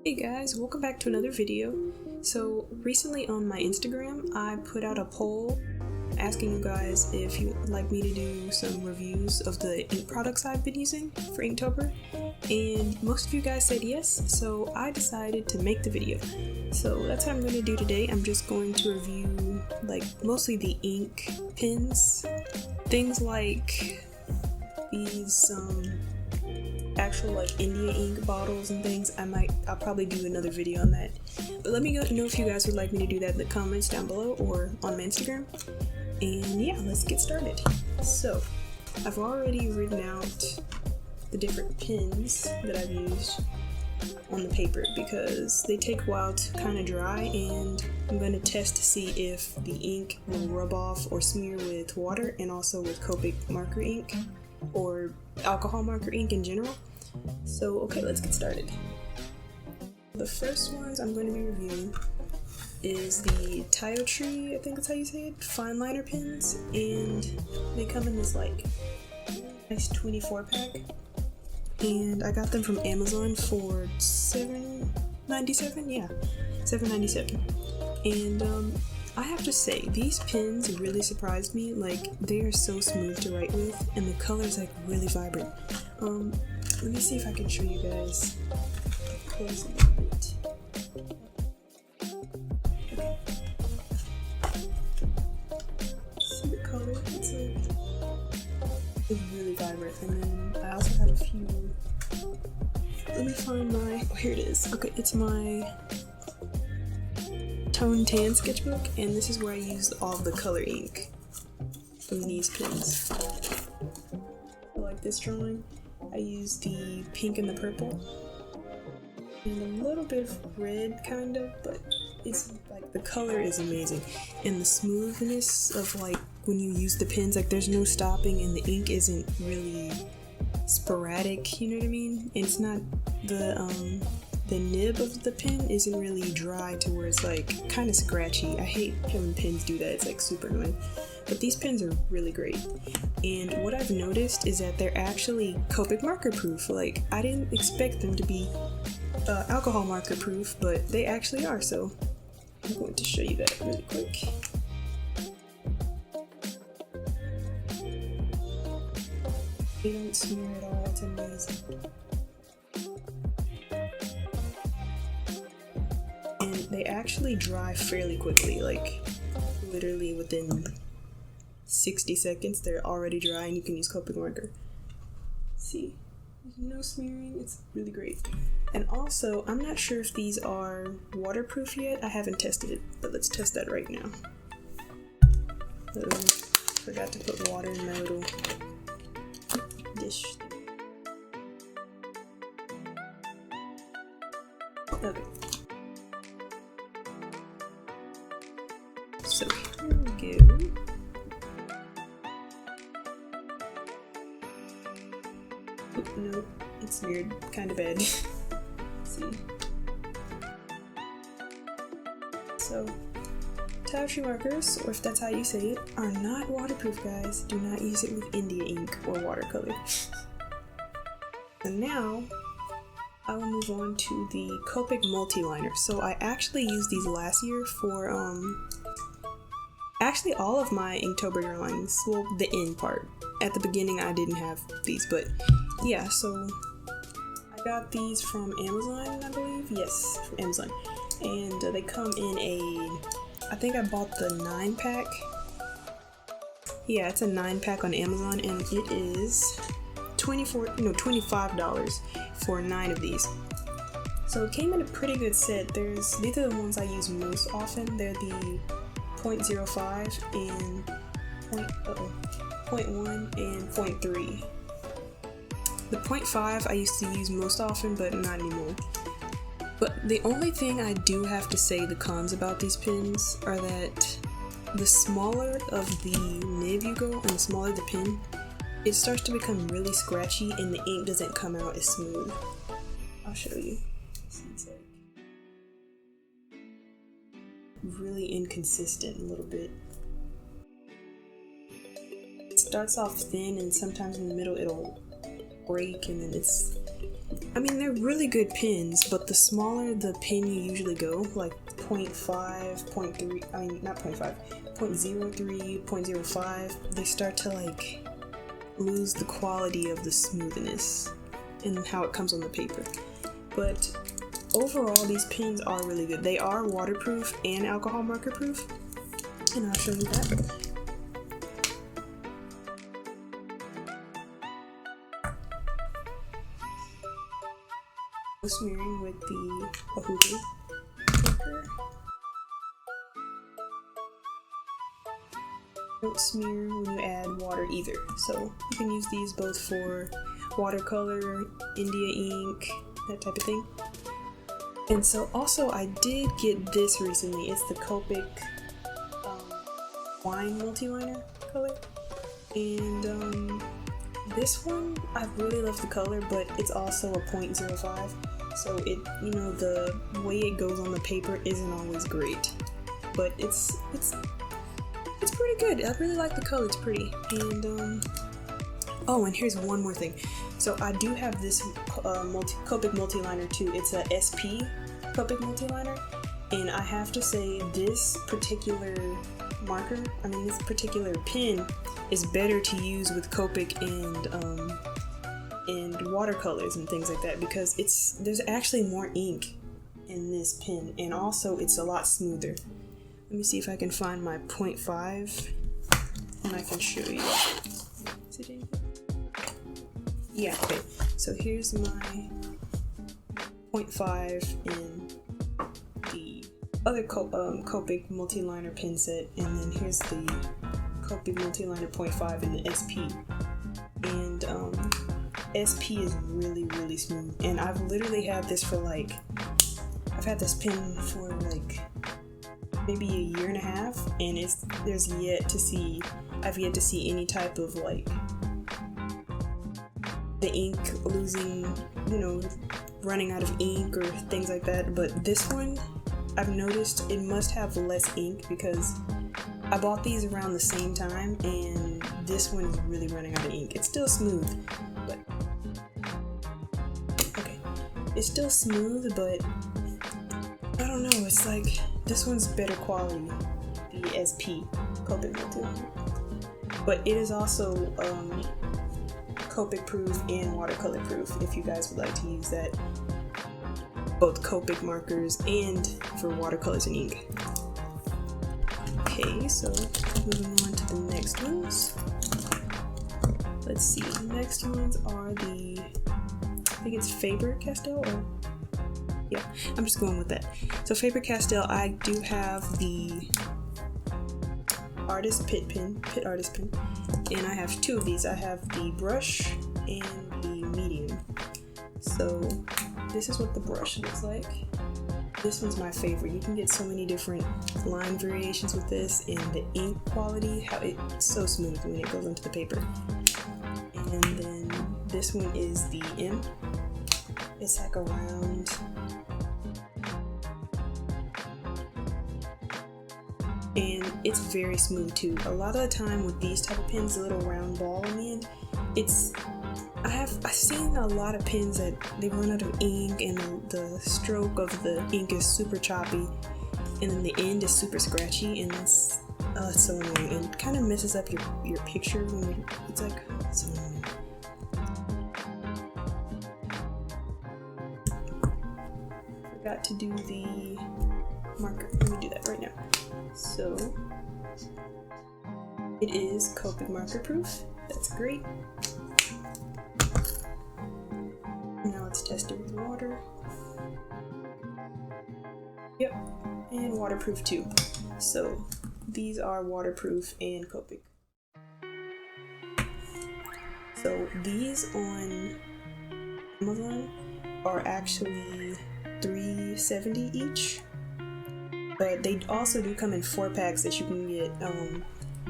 Hey guys, welcome back to another video. So recently on my Instagram, I put out a poll asking you guys if you would like me to do some reviews of the ink products I've been using for Inktober, and most of you guys said yes, so I decided to make the video. So that's what I'm going to do today. I'm just going to review mostly the ink pens, things like these actual India ink bottles and things. I'll probably do another video on that, but let me know if you guys would like me to do that in the comments down below or on my Instagram. And yeah, let's get started. So I've already written out the different pens that I've used on the paper because they take a while to kind of dry, and I'm going to test to see if the ink will rub off or smear with water and also with Copic marker ink or alcohol marker ink in general. So okay, let's get started. The first ones I'm going to be reviewing is the Tree, I think that's how you say it, fine liner pens, and they come in this nice 24 pack, and I got them from Amazon for $7.97. Yeah, $7.97. And I have to say, these pens really surprised me. They are so smooth to write with, and the color's really vibrant. Let me see if I can show you guys close a little bit. Okay. See the color? It's really vibrant. And then I also have a few. Let me find my. Oh, here it is. Okay, it's my Tone Tan sketchbook, and this is where I used all the color ink from these pens. So like this drawing, I used the pink and the purple, and a little bit of red kind of, but it's the color is amazing, and the smoothness of when you use the pens, there's no stopping, and the ink isn't really sporadic, you know what I mean? And it's not the nib of the pen isn't really dry to where it's kind of scratchy. I hate when pens do that. It's super annoying. But these pens are really great. And what I've noticed is that they're actually Copic marker proof. I didn't expect them to be alcohol marker proof, but they actually are. So I'm going to show you that really quick. They don't smear at all. It's amazing. And they actually dry fairly quickly, literally within 60 seconds they're already dry, and you can use Copic marker. See, there's no smearing. It's really great. And also, I'm not sure if these are waterproof yet. I haven't tested it, but let's test that right now. Forgot to put water in my little dish. Okay. So here we go. Oh, no, it's weird, kind of bad. Let's see. So, Tree markers, or if that's how you say it, are not waterproof, guys. Do not use it with India ink or watercolor. And now, I will move on to the Copic multi-liner. So I actually used these last year for actually all of my Inktober drawings. Well, the end part. At the beginning I didn't have these, but yeah, so I got these from Amazon, I believe. Yes, from Amazon. And they come in I think I bought the 9-pack. Yeah, it's a 9-pack on Amazon, and it is $25 for 9 of these. So it came in a pretty good set. These are the ones I use most often. They're the 0.05 and 0.1 and 0.3. The 0.5 I used to use most often, but not anymore. But the only thing I do have to say the cons about these pens are that the smaller of the nib you go and the smaller the pen, it starts to become really scratchy and the ink doesn't come out as smooth. I'll show you. It's really inconsistent a little bit. It starts off thin, and sometimes in the middle it'll break, and then I mean, they're really good pins, but the smaller the pin you usually go, like 0.5, 0.3, I mean, not 0.5, 0.03, 0.05, they start to like lose the quality of the smoothness and how it comes on the paper. But overall, these pins are really good. They are waterproof and alcohol marker proof, and I'll show you that. Smearing with the Osheen marker. Don't smear when you add water either. So you can use these both for watercolor, India ink, that type of thing. And so also I did get this recently. It's the Copic wine multi-liner color. And this one, I really love the color, but it's also a 0.05. So it, you know, the way it goes on the paper isn't always great. But it's pretty good. I really like the color, it's pretty. And oh, and here's one more thing. So I do have this Copic multi-liner too. It's a SP Copic multi-liner, and I have to say this particular marker, I mean this particular pen, is better to use with Copic and watercolors and things like that, because there's actually more ink in this pen, and also it's a lot smoother. Let me see if I can find my 0.5 and I can show you. Is it anything? Yeah, okay. So here's my 0.5 in the other Copic multi-liner pen set, and then here's the Copic multi-liner 0.5 in the SP. And SP is really, really smooth. And I've literally had this for like, I've had this pen for like maybe a year and a half, and I've yet to see any type of like the ink losing, you know, running out of ink or things like that. But this one, I've noticed it must have less ink because I bought these around the same time, and this one is really running out of ink. It's still smooth, but okay, it's still smooth, but I don't know, it's like this one's better quality, the SP Copic multi-liner. But it is also Copic proof and watercolor proof if you guys would like to use that, both Copic markers and for watercolors and ink. Okay, so moving on to the next ones. Let's see, the next ones are the, I think it's Faber-Castell, or yeah, I'm just going with that. So Faber-Castell, I do have the Pit Artist Pen, and I have two of these. I have the brush and the medium. So this is what the brush looks like. This one's my favorite. You can get so many different line variations with this, and the ink quality, how it's so smooth when it goes onto the paper. And then this one is the M. It's like a round, and it's very smooth too. A lot of the time with these type of pens, the little round ball in the end, I've seen a lot of pens that they run out of ink, and the stroke of the ink is super choppy, and then the end is super scratchy, and it's so annoying, and it kind of messes up your picture when it's like so annoying. Forgot to do the marker. Let me do that right now. So it is Copic marker proof. That's great. Now let's test it with water. Yep, and waterproof too. So these are waterproof and Copic. So these on Amazon are actually $3.70 each, but they also do come in 4-packs that you can get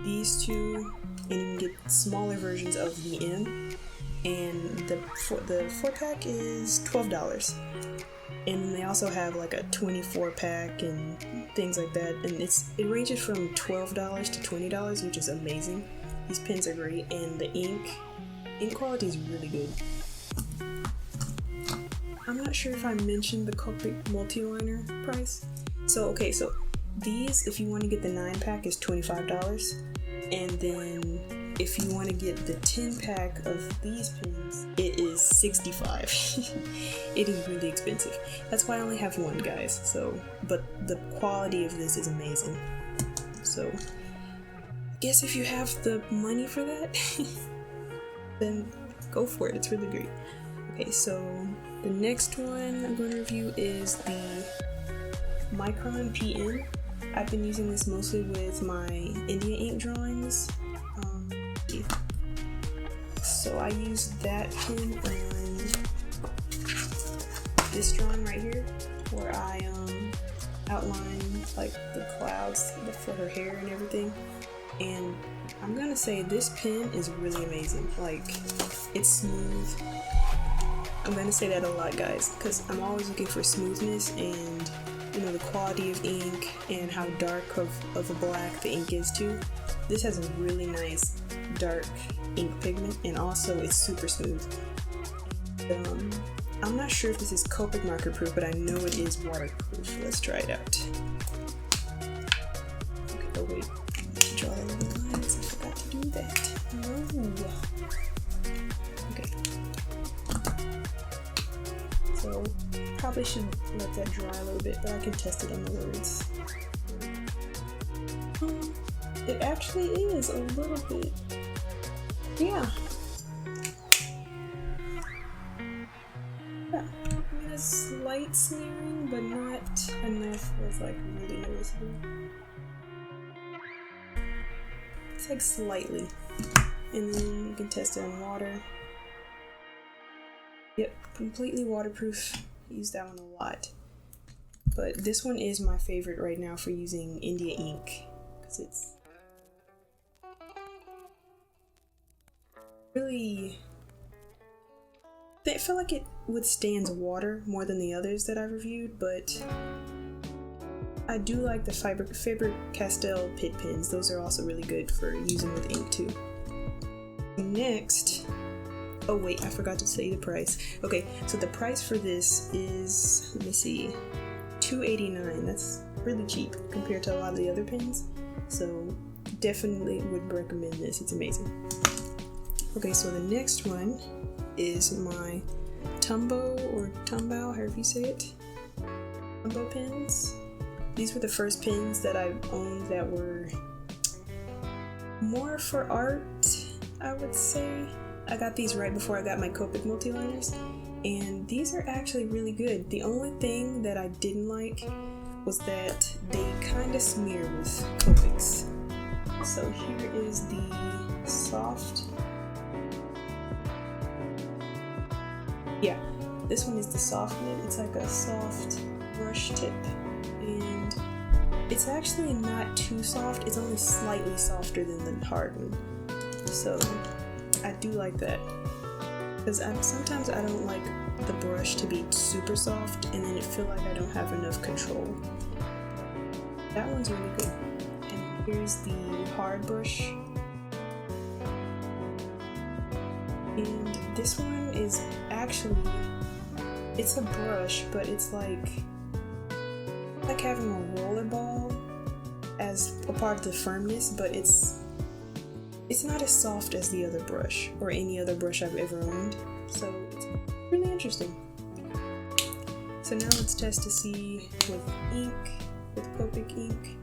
these two, and you can get smaller versions of the M, and the 4-pack is $12, and they also have like a 24-pack and things like that, and it ranges from $12 to $20, which is amazing. These pens are great, and the ink quality is really good. I'm not sure if I mentioned the Copic multi-liner price. So okay, so these, if you want to get the 9-pack, is $25, and then if you want to get the 10-pack of these pins, it is $65. It is really expensive. That's why I only have one, guys. So, but the quality of this is amazing. So, I guess if you have the money for that, then go for it. It's really great. Okay, so the next one I'm going to review is the Micron PN. I've been using this mostly with my India ink drawings. So I used that pin on this drawing right here, where I outline like the clouds for her hair and everything. And I'm gonna say this pin is really amazing. Like, it's smooth. I'm gonna say that a lot, guys, because I'm always looking for smoothness and, you know, the quality of ink and how dark of a black the ink is too. This has a really nice dark ink pigment, and also it's super smooth. I'm not sure if this is Copic marker proof, but I know it is waterproof. Let's try it out. Okay, oh wait, draw the little lines. I forgot to do that. No. Okay. So probably should let that dry a little bit, but I can test it on the words. It actually is a little bit. Yeah. Yeah. I mean, a slight smearing, but not enough where it's like really noticeable. It's like slightly. And then you can test it on water. Yep, completely waterproof. I use that one a lot. But this one is my favorite right now for using India ink, because it's really, I feel like it withstands water more than the others that I've reviewed, but I do like the Faber-Castell Pit pins. Those are also really good for using with ink too. Next, oh wait, I forgot to say the price. Okay, so the price for this is, let me see, $2.89. That's really cheap compared to a lot of the other pins. So definitely would recommend this. It's amazing. Okay, so the next one is my Tumbo or Tumbao, however you say it, Tumbo pins. These were the first pins that I owned that were more for art, I would say. I got these right before I got my Copic multi-liners, and these are actually really good. The only thing that I didn't like was that they kind of smear with Copics. So here is the soft. Yeah, this one is the soft nib. It's like a soft brush tip, and it's actually not too soft. It's only slightly softer than the hard one. So I do like that, because sometimes I don't like the brush to be super soft and then it feel like I don't have enough control. That one's really good. And here's the hard brush. And this one is actually, it's a brush, but it's like having a roller ball as a part of the firmness, but it's not as soft as the other brush or any other brush I've ever owned. So it's really interesting. So now let's test to see with ink, with Copic ink.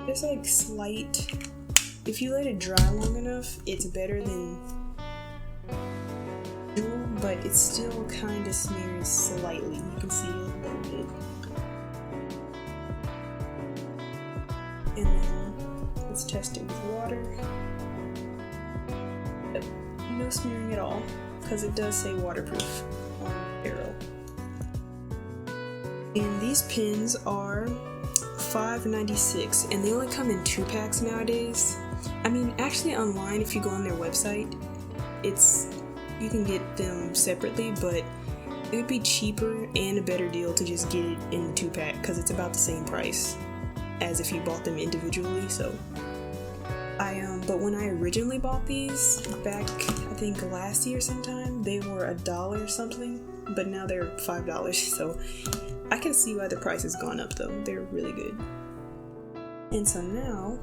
There's like slight, if you let it dry long enough, it's better than usual, but it still kind of smears slightly. You can see it a little bit. And then let's test it with water. Yep, no smearing at all, because it does say waterproof on the barrel. And these pins are $5.96, and they only come in 2 packs nowadays. I mean, actually online, if you go on their website, you can get them separately, but it would be cheaper and a better deal to just get it in 2-pack, because it's about the same price as if you bought them individually. So But when I originally bought these back, I think last year sometime, they were $1 or something, but now they're $5, so I can see why the price has gone up though. They're really good. And so now,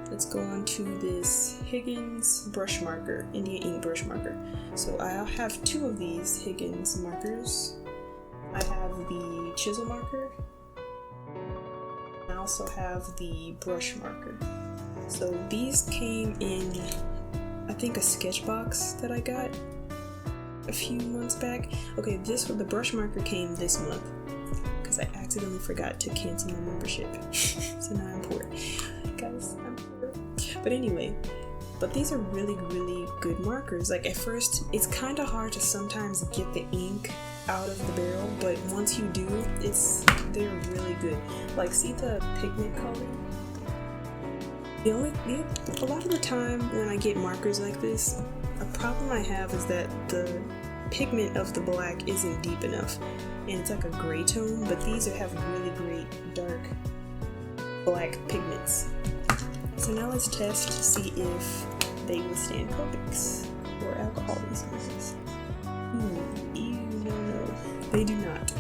let's go on to this Higgins brush marker, Indian ink brush marker. So I have 2 of these Higgins markers. I have the chisel marker. I also have the brush marker. So these came in, I think, a sketch box that I got a few months back. Okay, the brush marker came this month because I accidentally forgot to cancel my membership. So now I'm poor. Guys, I'm poor. But anyway, these are really, really good markers. Like at first, it's kind of hard to sometimes get the ink out of the barrel, but once you do, they're really good. Like, see the pigment color? A lot of the time when I get markers like this, a problem I have is that the pigment of the black isn't deep enough, and it's like a gray tone, but these have really great dark black pigments. So now let's test to see if they withstand Copics or alcohol resources. No, they do not.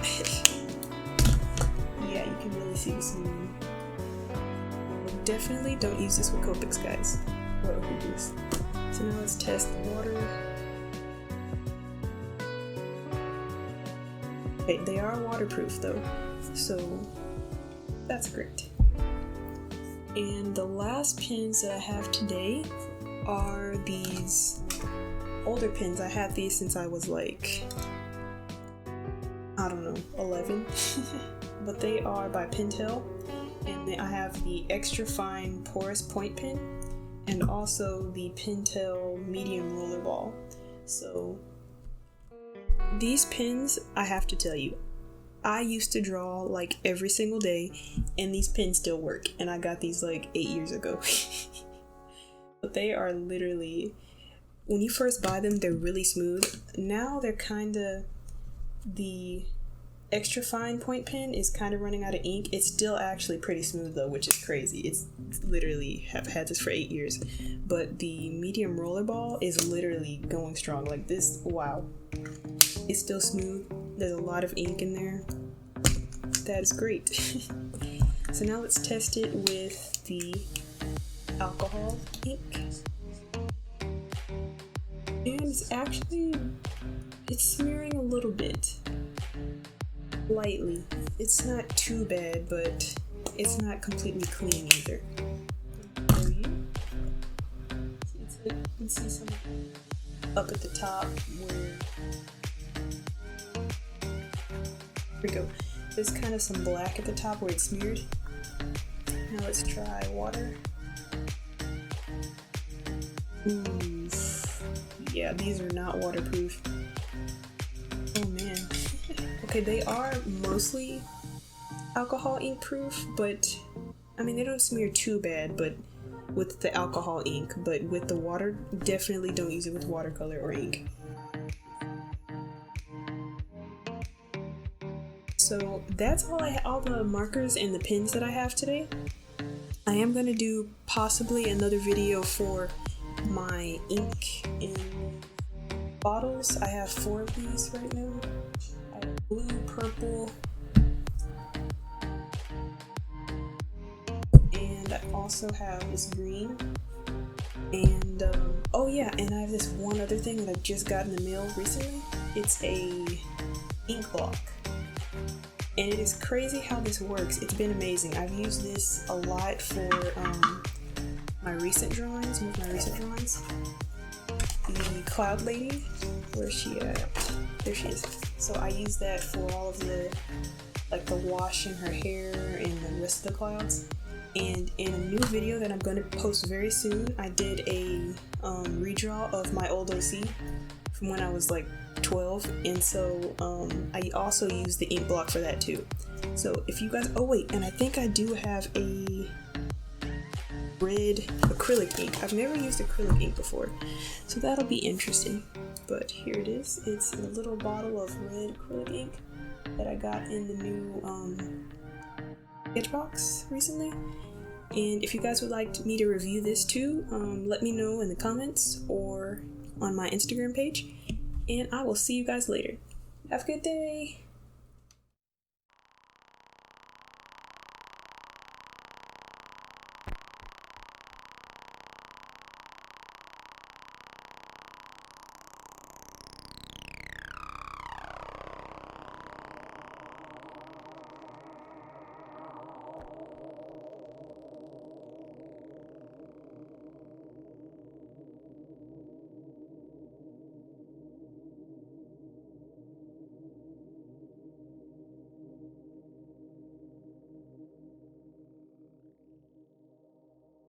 Yeah, you can really see the smooth. Definitely don't use this with Copics, guys. Or Hoopers. So now let's test the water. Okay, they are waterproof though, so that's great. And the last pins that I have today are these older pins. I had these since I was like, I don't know, 11. But they are by Pentel. And I have the extra fine porous point pen and also the Pentel medium roller ball. So these pens, I have to tell you, I used to draw like every single day and these pens still work, and I got these like 8 years ago. But they are literally, when you first buy them, they're really smooth. Now they're the extra fine point pen is kind of running out of ink. It's still actually pretty smooth though, which is crazy. It's literally, have had this for 8 years, but the medium rollerball is literally going strong. Like this, wow, it's still smooth. There's a lot of ink in there. That is great. So now let's test it with the alcohol ink, and it's smearing a little bit. Lightly. It's not too bad, but it's not completely clean either. You can see some up at the top where, here we go. There's kind of some black at the top where it's smeared. Now let's try water. Ooh, yeah, these are not waterproof. Oh man. Okay, they are mostly alcohol ink proof, but I mean, they don't smear too bad, but with the alcohol ink, but with the water, definitely don't use it with watercolor or ink. So that's all the markers and the pens that I have today. I am going to do possibly another video for my ink in bottles. I have 4 of these right now. I have blue, purple, and I also have this green. And oh yeah, and I have this one other thing that I just got in the mail recently. It's a ink block. And it is crazy how this works. It's been amazing. I've used this a lot for my recent drawings, The Cloud Lady, where's she at? There she is. So I use that for all of the, like the wash in her hair and the rest of the clouds. And in a new video that I'm going to post very soon, I did a redraw of my old OC from when I was like 12, and so I also use the ink block for that too. So if you guys, oh wait, and I think I do have a red acrylic ink. I've never used acrylic ink before, so that'll be interesting. But here it is. It's a little bottle of red acrylic ink that I got in the new sketch box recently, And if you guys would like me to review this too, let me know in the comments or on my Instagram page. And I will see you guys later. Have a good day!